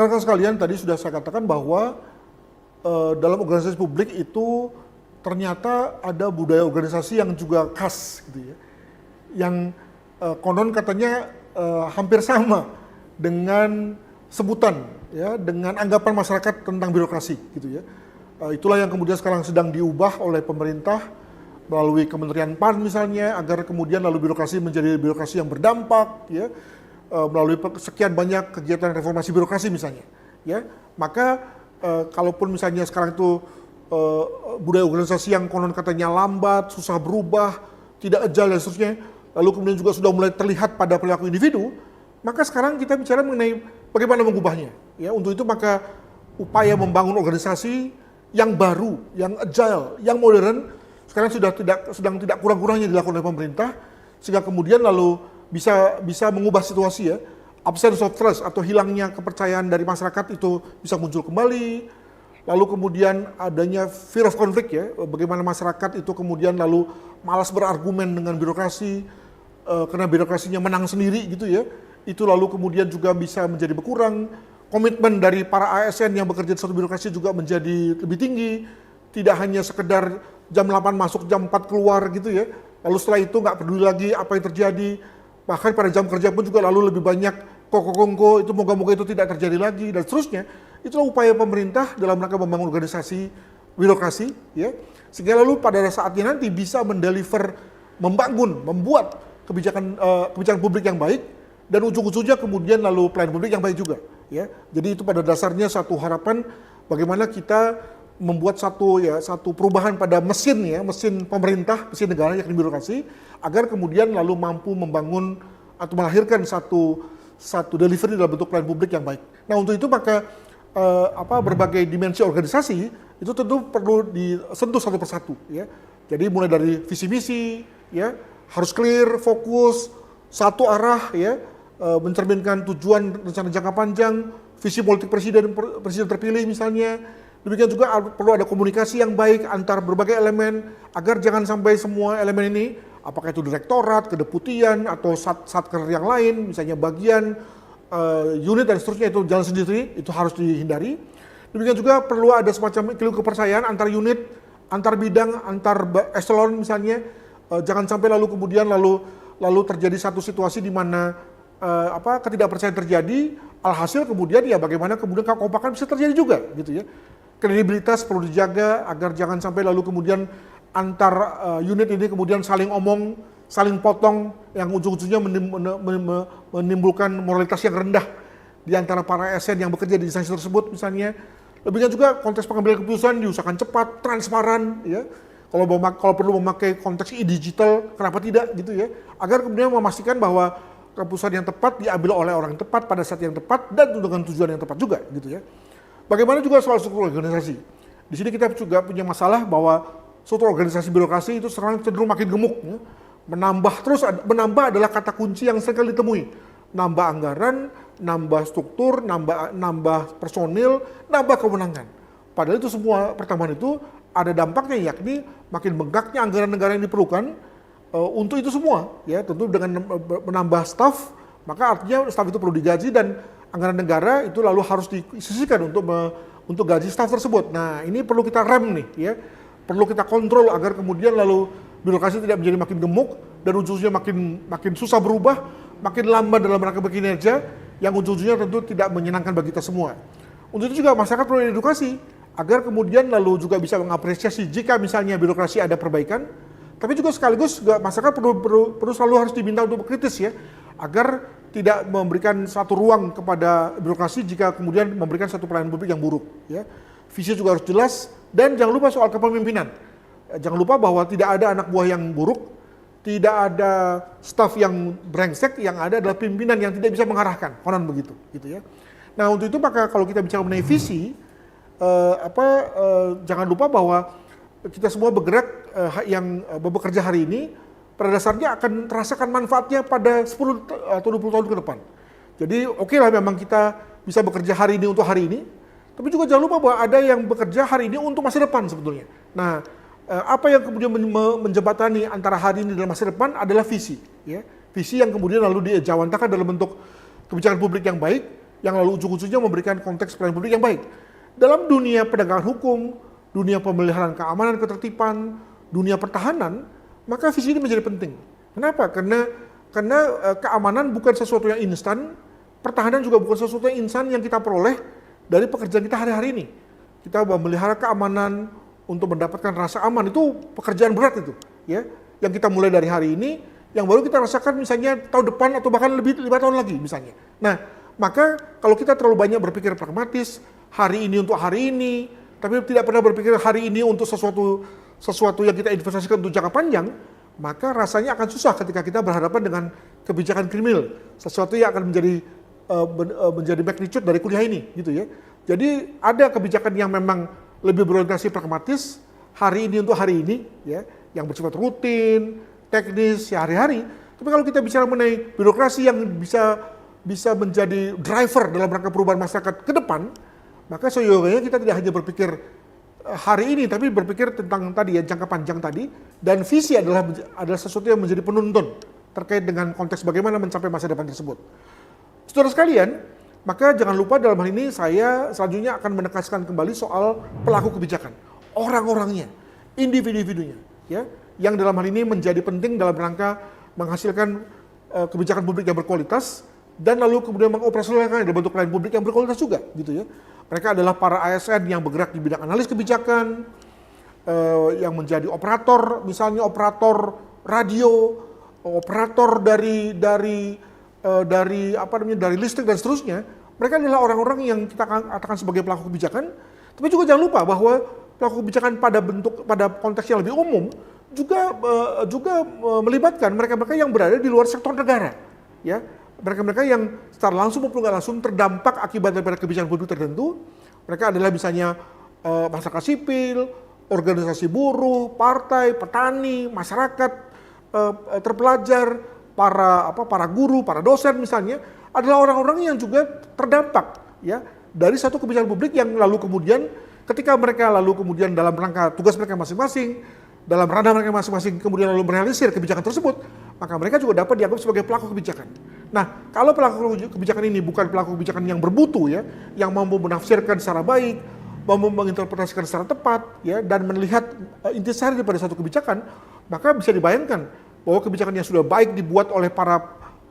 rekan-rekan sekalian, tadi sudah saya katakan bahwa dalam organisasi publik itu ternyata ada budaya organisasi yang juga khas gitu ya. Yang konon katanya hampir sama dengan sebutan ya, dengan anggapan masyarakat tentang birokrasi gitu ya. Itulah yang kemudian sekarang sedang diubah oleh pemerintah melalui Kementerian PAN misalnya, agar kemudian lalu birokrasi menjadi birokrasi yang berdampak ya, melalui sekian banyak kegiatan reformasi birokrasi misalnya ya. Maka kalaupun misalnya sekarang itu budaya organisasi yang konon katanya lambat, susah berubah, tidak agile dan seterusnya, lalu kemudian juga sudah mulai terlihat pada perilaku individu, maka sekarang kita bicara mengenai bagaimana mengubahnya ya. Untuk itu maka upaya membangun organisasi yang baru, yang agile, yang modern sekarang sedang tidak kurang-kurangnya dilakukan oleh pemerintah, sehingga kemudian lalu bisa mengubah situasi ya. Absence of trust atau hilangnya kepercayaan dari masyarakat itu bisa muncul kembali. Lalu kemudian adanya fear of conflict ya, bagaimana masyarakat itu kemudian lalu malas berargumen dengan birokrasi karena birokrasinya menang sendiri gitu ya. Itu lalu kemudian juga bisa menjadi berkurang. Komitmen dari para ASN yang bekerja di suatu birokrasi juga menjadi lebih tinggi. Tidak hanya sekedar jam 8 masuk, jam 4 keluar gitu ya. Lalu setelah itu nggak peduli lagi apa yang terjadi. Bahkan pada jam kerja pun juga lalu lebih banyak kongko-kongko, itu moga-moga itu tidak terjadi lagi dan seterusnya. Itulah upaya pemerintah dalam rangka membangun organisasi birokrasi ya. Sehingga lalu pada saatnya nanti bisa mendeliver, membuat kebijakan publik yang baik, dan ujung-ujungnya kemudian lalu pelayanan publik yang baik juga ya. Jadi itu pada dasarnya satu harapan bagaimana kita membuat satu perubahan pada mesin pemerintah, mesin negara yakni birokrasi, agar kemudian lalu mampu membangun atau melahirkan satu delivery dalam bentuk pelayanan publik yang baik. Nah, untuk itu maka berbagai dimensi organisasi itu tentu perlu disentuh satu persatu ya. Jadi mulai dari visi misi ya, harus clear, fokus, satu arah ya, mencerminkan tujuan rencana jangka panjang, visi politik presiden terpilih misalnya. Demikian juga perlu ada komunikasi yang baik antar berbagai elemen, agar jangan sampai semua elemen ini, apakah itu direktorat, kedeputian, atau satker yang lain, misalnya bagian, unit dan seterusnya itu jalan sendiri, itu harus dihindari. Demikian juga perlu ada semacam iklim kepercayaan antar unit, antar bidang, antar eselon misalnya, jangan sampai lalu kemudian lalu terjadi satu situasi di mana ketidakpercayaan terjadi, alhasil kemudian ya bagaimana kemudian kekompakan bisa terjadi juga gitu ya. Kredibilitas perlu dijaga agar jangan sampai lalu kemudian antar unit ini kemudian saling omong, saling potong, yang ujung-ujungnya menimbulkan moralitas yang rendah di antara para ASN yang bekerja di instansi tersebut misalnya. Lebihnya juga konteks pengambilan keputusan diusahakan cepat, transparan ya. Kalau perlu memakai konteks e-digital, kenapa tidak gitu ya. Agar kemudian memastikan bahwa keputusan yang tepat diambil oleh orang yang tepat pada saat yang tepat dan dengan tujuan yang tepat juga gitu ya. Bagaimana juga soal struktur organisasi. Di sini kita juga punya masalah bahwa struktur organisasi birokrasi itu sekarang cenderung makin gemuk. Ya. Menambah adalah kata kunci yang sering kali ditemui. Nambah anggaran, nambah struktur, nambah personil, nambah kewenangan. Padahal itu semua pertambahan itu ada dampaknya, yakni makin bengkaknya anggaran negara yang diperlukan untuk itu semua. Ya, tentu dengan menambah staf, maka artinya staf itu perlu digaji dan anggaran negara itu lalu harus disisihkan untuk gaji staf tersebut. Nah, ini perlu kita rem nih ya. Perlu kita kontrol agar kemudian lalu birokrasi tidak menjadi makin gemuk dan ujungnya makin susah berubah, makin lambat dalam rangka berkinerja, yang ujungnya tentu tidak menyenangkan bagi kita semua. Untuk itu juga masyarakat perlu edukasi agar kemudian lalu juga bisa mengapresiasi jika misalnya birokrasi ada perbaikan, tapi juga sekaligus juga masyarakat perlu selalu harus diminta untuk berkritis ya, agar tidak memberikan satu ruang kepada birokrasi jika kemudian memberikan satu pelayanan publik yang buruk ya. Visi juga harus jelas, dan jangan lupa soal kepemimpinan. Jangan lupa bahwa tidak ada anak buah yang buruk, tidak ada staf yang brengsek, yang ada adalah pimpinan yang tidak bisa mengarahkan, konon begitu gitu ya. Nah, untuk itu maka kalau kita bicara mengenai visi, jangan lupa bahwa kita semua bergerak yang bekerja hari ini pada dasarnya akan terasakan manfaatnya pada 10 atau 20 tahun ke depan. Jadi oke lah memang kita bisa bekerja hari ini untuk hari ini, tapi juga jangan lupa bahwa ada yang bekerja hari ini untuk masa depan sebetulnya. Nah, apa yang kemudian menjembatani antara hari ini dan masa depan adalah visi. Ya. Visi yang kemudian lalu dijawantakan dalam bentuk kebijakan publik yang baik, yang lalu ujung-ujungnya memberikan konteks pelayanan publik yang baik. Dalam dunia penegakan hukum, dunia pemeliharaan keamanan, ketertiban, dunia pertahanan, maka visi ini menjadi penting. Kenapa? Karena keamanan bukan sesuatu yang instan, pertahanan juga bukan sesuatu yang instan yang kita peroleh dari pekerjaan kita hari-hari ini. Kita memelihara keamanan untuk mendapatkan rasa aman, itu pekerjaan berat itu, ya. Yang kita mulai dari hari ini, yang baru kita rasakan misalnya tahun depan atau bahkan lebih 5 tahun lagi misalnya. Nah, maka kalau kita terlalu banyak berpikir pragmatis, hari ini untuk hari ini, tapi tidak pernah berpikir hari ini untuk sesuatu yang kita investasikan untuk jangka panjang, maka rasanya akan susah ketika kita berhadapan dengan kebijakan kriminal, sesuatu yang akan menjadi magnitude dari kuliah ini, gitu ya. Jadi ada kebijakan yang memang lebih berorientasi pragmatis, hari ini untuk hari ini, ya, yang bersifat rutin, teknis, ya hari-hari. Tapi kalau kita bicara mengenai birokrasi yang bisa menjadi driver dalam rangka perubahan masyarakat ke depan, maka seyogianya kita tidak hanya berpikir hari ini, tapi berpikir tentang tadi ya jangka panjang tadi, dan visi adalah sesuatu yang menjadi penuntun terkait dengan konteks bagaimana mencapai masa depan tersebut. Saudara sekalian, maka jangan lupa dalam hal ini saya selanjutnya akan menekankan kembali soal pelaku kebijakan, orang-orangnya, individu-individunya, ya, yang dalam hal ini menjadi penting dalam rangka menghasilkan kebijakan publik yang berkualitas dan lalu kemudian mengoperasionalkan dalam bentuk pelayanan publik yang berkualitas juga, gitu ya. Mereka adalah para ASN yang bergerak di bidang analis kebijakan, yang menjadi operator, misalnya operator radio, operator dari listrik dan seterusnya. Mereka adalah orang-orang yang kita katakan sebagai pelaku kebijakan. Tapi juga jangan lupa bahwa pelaku kebijakan pada konteks yang lebih umum juga melibatkan mereka-mereka yang berada di luar sektor negara, ya. Mereka-mereka yang secara langsung maupun nggak langsung terdampak akibat daripada kebijakan publik tertentu. Mereka adalah misalnya masyarakat sipil, organisasi buruh, partai, petani, masyarakat, terpelajar, para guru, para dosen misalnya, adalah orang-orang yang juga terdampak, ya, dari satu kebijakan publik yang lalu kemudian ketika mereka lalu kemudian dalam rangka tugas mereka masing-masing, dalam ranah mereka masing-masing kemudian lalu merealisir kebijakan tersebut, maka mereka juga dapat dianggap sebagai pelaku kebijakan. Nah, kalau pelaku kebijakan ini bukan pelaku kebijakan yang bermutu, ya, yang mampu menafsirkan secara baik, mampu menginterpretasikan secara tepat, ya, dan melihat intisari daripada satu kebijakan, maka bisa dibayangkan bahwa kebijakan yang sudah baik dibuat oleh para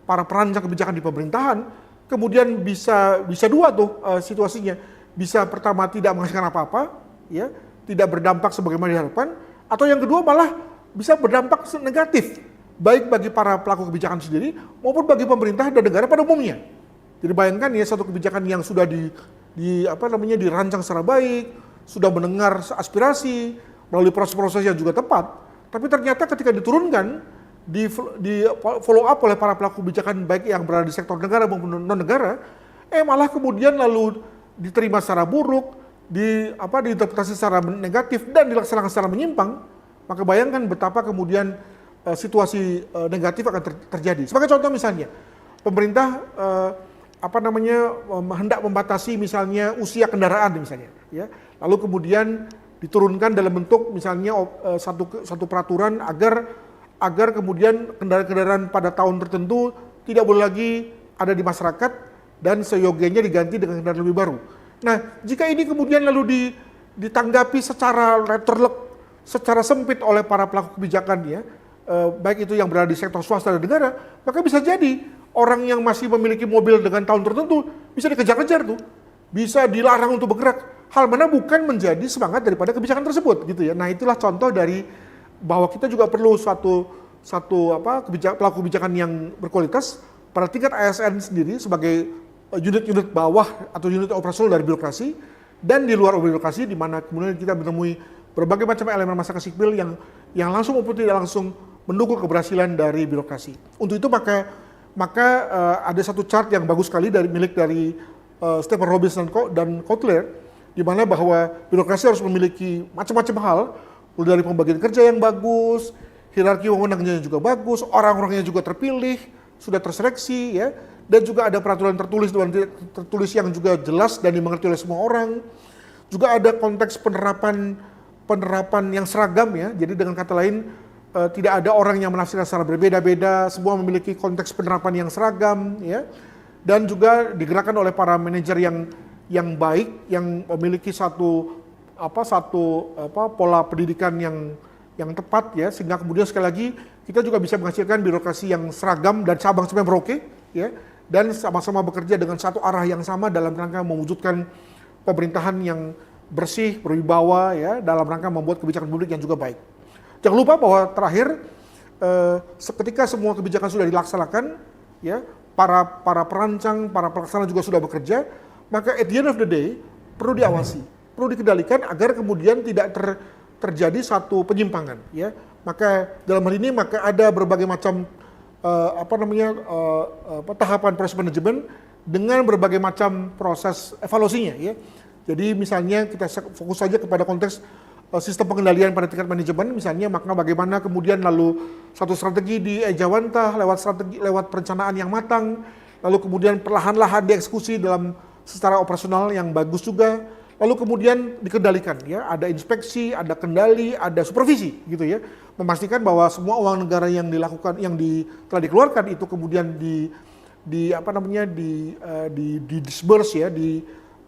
perancang kebijakan di pemerintahan, kemudian bisa dua tuh situasinya. Bisa pertama tidak menghasilkan apa-apa, ya, tidak berdampak sebagaimana diharapkan, atau yang kedua malah bisa berdampak negatif, baik bagi para pelaku kebijakan sendiri maupun bagi pemerintah dan negara pada umumnya. Jadi bayangkan ya, satu kebijakan yang sudah dirancang secara baik, sudah mendengar aspirasi melalui proses-proses yang juga tepat, tapi ternyata ketika diturunkan, di follow up oleh para pelaku kebijakan baik yang berada di sektor negara maupun non negara, malah kemudian lalu diterima secara buruk, diinterpretasi secara negatif dan dilaksanakan secara menyimpang, maka bayangkan betapa kemudian situasi negatif akan terjadi. Sebagai contoh misalnya, pemerintah hendak membatasi misalnya usia kendaraan misalnya, ya. Lalu kemudian diturunkan dalam bentuk misalnya satu peraturan agar kemudian kendaraan-kendaraan pada tahun tertentu tidak boleh lagi ada di masyarakat dan seyogianya diganti dengan kendaraan lebih baru. Nah, jika ini kemudian lalu ditanggapi secara letterlek, secara sempit oleh para pelaku kebijakan, ya, baik itu yang berada di sektor swasta dan negara, maka bisa jadi orang yang masih memiliki mobil dengan tahun tertentu bisa dikejar-kejar tuh, bisa dilarang untuk bergerak. Hal mana bukan menjadi semangat daripada kebijakan tersebut, gitu ya. Nah, itulah contoh dari bahwa kita juga perlu pelaku kebijakan yang berkualitas pada tingkat ASN sendiri sebagai unit-unit bawah atau unit operasional dari birokrasi, dan di luar birokrasi di mana kemudian kita menemui berbagai macam elemen masyarakat sipil yang langsung maupun tidak langsung mendukung keberhasilan dari birokrasi. Untuk itu maka ada satu chart yang bagus sekali milik dari Stephen Robinson dan Kotler, di mana bahwa birokrasi harus memiliki macam-macam hal, mulai dari pembagian kerja yang bagus, hierarki wewenangnya juga bagus, orang-orangnya juga terpilih, sudah terseleksi, ya, dan juga ada peraturan tertulis yang juga jelas dan dimengerti oleh semua orang. Juga ada konteks penerapan yang seragam, ya. Jadi dengan kata lain tidak ada orang yang menafsirkan secara berbeda-beda, semua memiliki konteks penerapan yang seragam, ya. dan juga digerakkan oleh para manajer yang baik, yang memiliki satu pola pendidikan yang tepat ya, sehingga kemudian sekali lagi kita juga bisa menghasilkan birokrasi yang seragam dan Sabang sampai Merauke ya, dan sama-sama bekerja dengan satu arah yang sama dalam rangka mewujudkan pemerintahan yang bersih, berwibawa ya, dalam rangka membuat kebijakan publik yang juga baik. Jangan lupa bahwa terakhir ketika semua kebijakan sudah dilaksanakan ya, para perancang, para pelaksana juga sudah bekerja, maka at the end of the day perlu diawasi, perlu dikendalikan agar kemudian tidak terjadi satu penyimpangan ya. Maka dalam hal ini maka ada berbagai macam tahapan proses manajemen dengan berbagai macam proses evaluasinya ya. Jadi misalnya kita fokus saja kepada konteks sistem pengendalian pada tingkat manajemen, misalnya maka bagaimana kemudian lalu satu strategi diejawantah lewat perencanaan yang matang, lalu kemudian perlahan-lahan dieksekusi dalam secara operasional yang bagus juga, lalu kemudian dikendalikan ya, ada inspeksi, ada kendali, ada supervisi gitu ya, memastikan bahwa semua uang negara yang dilakukan telah dikeluarkan itu kemudian di disburse ya,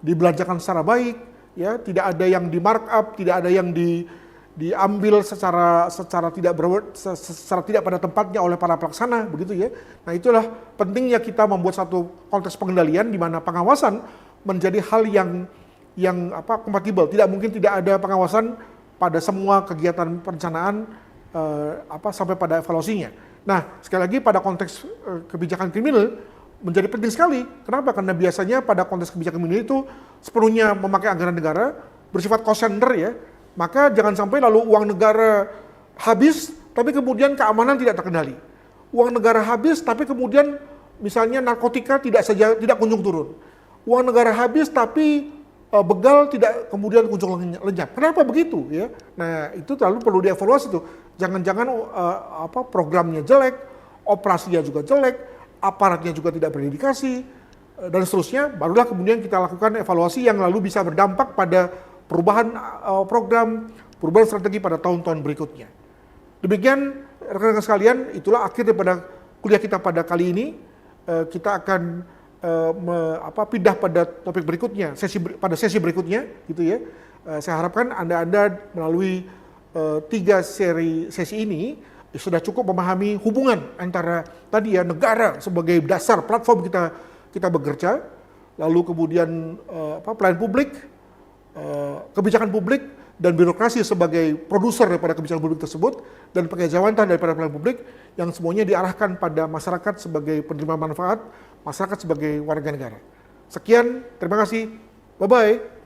dibelanjakan secara baik ya, tidak ada yang di markup, tidak ada yang diambil secara tidak pada tempatnya oleh para pelaksana begitu ya. Nah, itulah pentingnya kita membuat satu konteks pengendalian di mana pengawasan menjadi hal yang kompatibel. Tidak mungkin tidak ada pengawasan pada semua kegiatan perencanaan sampai pada evaluasinya. Nah, sekali lagi pada konteks kebijakan kriminal menjadi penting sekali. Kenapa? Karena biasanya pada konteks kebijakan kriminal itu sepenuhnya memakai anggaran negara, bersifat cost center ya. Maka jangan sampai lalu uang negara habis, tapi kemudian keamanan tidak terkendali. Uang negara habis, tapi kemudian misalnya narkotika tidak kunjung turun. Uang negara habis, tapi begal tidak kemudian kunjung lenyap. Kenapa begitu ya? Nah, itu terlalu perlu dievaluasi tuh. Jangan-jangan programnya jelek, operasinya juga jelek, aparatnya juga tidak berdedikasi, dan seterusnya, barulah kemudian kita lakukan evaluasi yang lalu bisa berdampak pada perubahan program, perubahan strategi pada tahun-tahun berikutnya. Demikian rekan-rekan sekalian, itulah akhir daripada kuliah kita pada kali ini. Kita akan pindah pada topik berikutnya, pada sesi berikutnya, gitu ya. Saya harapkan Anda melalui 3 sesi ini sudah cukup memahami hubungan antara tadi ya, negara sebagai dasar platform kita bekerja, lalu kemudian pelayanan publik, kebijakan publik, dan birokrasi sebagai produser daripada kebijakan publik tersebut, dan pengejawantahan daripada pelayanan publik yang semuanya diarahkan pada masyarakat sebagai penerima manfaat, masyarakat sebagai warga negara. Sekian, terima kasih, bye-bye.